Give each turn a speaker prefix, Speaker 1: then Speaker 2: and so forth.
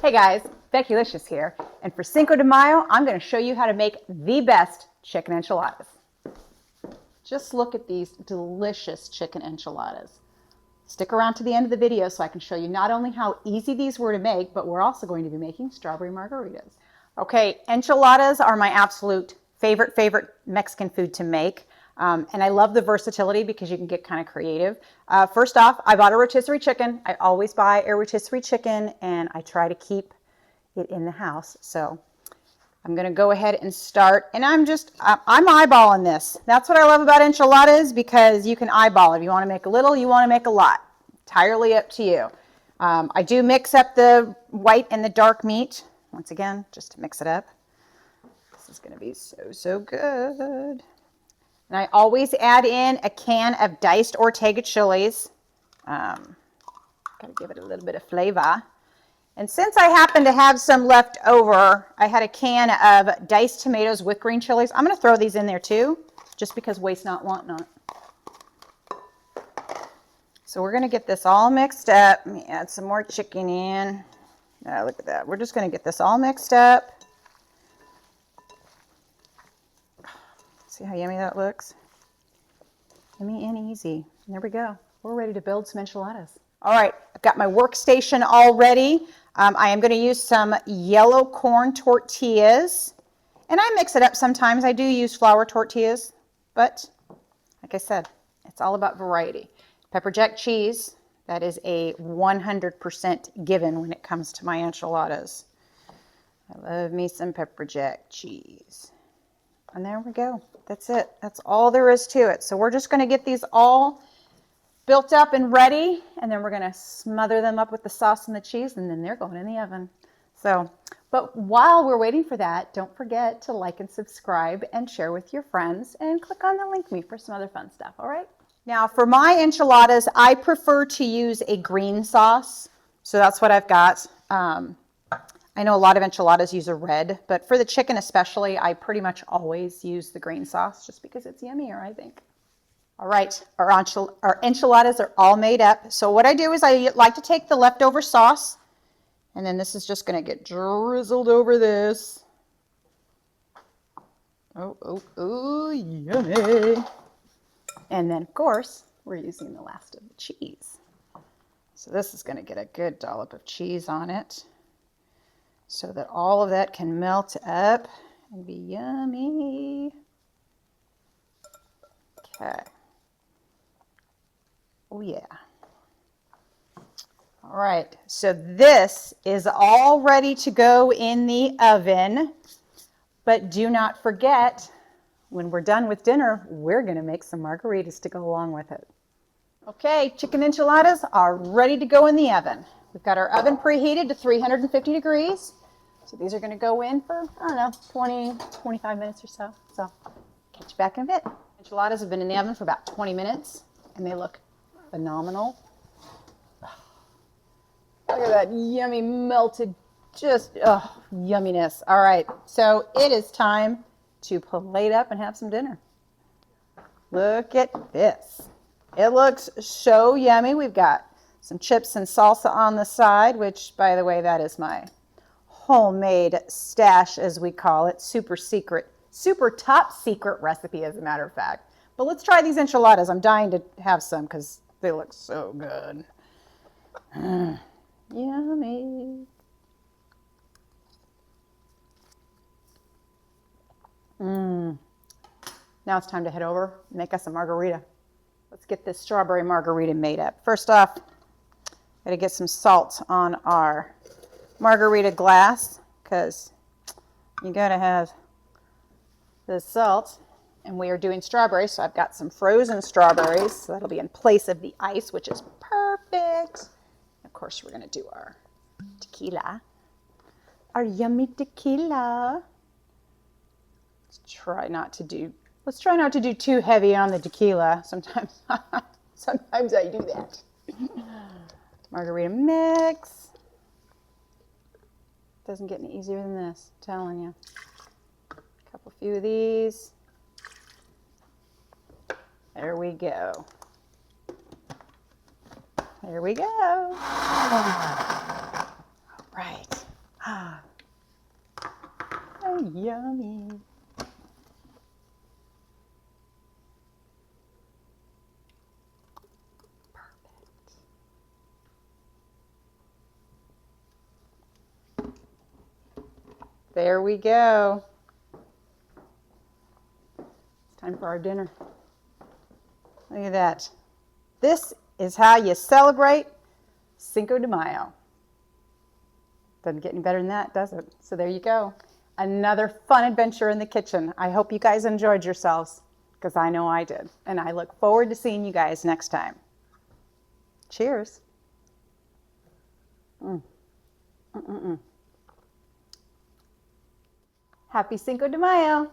Speaker 1: Hey guys, Becki-licious here, and for Cinco de Mayo, I'm going to show you how to make the best chicken enchiladas. Just look at these delicious chicken enchiladas. Stick around to the end of the video so I can show you not only how easy these were to make, but we're also going to be making strawberry margaritas. Okay, enchiladas are my absolute favorite Mexican food to make. And I love the versatility because you can get kind of creative. First off, I bought a rotisserie chicken. I always buy a rotisserie chicken and I try to keep it in the house. So I'm going to go ahead and start. And I'm eyeballing this. That's what I love about enchiladas because you can eyeball it. If you want to make a little, you want to make a lot. Entirely up to you. I do mix up the white and the dark meat. Once again, just to mix it up. This is going to be so good. And I always add in a can of diced Ortega chilies. Got to give it a little bit of flavor. And since I happen to have some left over, I had a can of diced tomatoes with green chilies. I'm going to throw these in there too, just because waste not, want not. So we're going to get this all mixed up. Let me add some more chicken in. Look at that. We're just going to get this all mixed up. See how yummy that looks? Yummy and easy. And there we go. We're ready to build some enchiladas. All right, I've got my workstation all ready. I am going to use some yellow corn tortillas. And I mix it up sometimes. I do use flour tortillas. But like I said, it's all about variety. Pepper jack cheese. That is a 100% given when it comes to my enchiladas. I love me some pepper jack cheese. And there we go. That's it. That's all there is to it. So we're just going to get these all built up and ready. And then we're going to smother them up with the sauce and the cheese. And then they're going in the oven. So, but while we're waiting for that, don't forget to like and subscribe and share with your friends. And click on the link me for some other fun stuff. All right. Now for my enchiladas, I prefer to use a green sauce. So that's what I've got. I know a lot of enchiladas use a red, but for the chicken especially, I pretty much always use the green sauce just because it's yummier, I think. All right, our enchiladas are all made up. So what I do is I like to take the leftover sauce, and then this is just going to get drizzled over this. Oh, yummy. And then, of course, we're using the last of the cheese. So this is going to get a good dollop of cheese on it, so that all of that can melt up and be yummy. Okay. Oh yeah. All right, so this is all ready to go in the oven, but do not forget, when we're done with dinner, we're gonna make some margaritas to go along with it. Okay, chicken enchiladas are ready to go in the oven. We've got our oven preheated to 350 degrees. So these are going to go in for, I don't know, 20, 25 minutes or so. So catch you back in a bit. Enchiladas have been in the oven for about 20 minutes and they look phenomenal. Look at that yummy melted, just yumminess. All right, so it is time to plate up and have some dinner. Look at this. It looks so yummy. We've got some chips and salsa on the side, which, by the way, that is my homemade stash, as we call it. Super top secret recipe, as a matter of fact. But let's try these enchiladas. I'm dying to have some because they look so good. Yummy. Now it's time to head over and make us a margarita. Let's get this strawberry margarita made up. First off, gotta get some salt on our margarita glass because you gotta have the salt. And we are doing strawberries, so I've got some frozen strawberries, so that'll be in place of the ice, which is perfect. Of course, we're gonna do our tequila, our yummy tequila. Let's try not to do too heavy on the tequila. Sometimes I do that. Margarita mix. Doesn't get any easier than this, I'm telling you. A few of these. There we go. There we go. All right. There we go. It's time for our dinner. Look at that. This is how you celebrate Cinco de Mayo. Doesn't get any better than that, does it? So there you go. Another fun adventure in the kitchen. I hope you guys enjoyed yourselves, because I know I did. And I look forward to seeing you guys next time. Cheers. Happy Cinco de Mayo.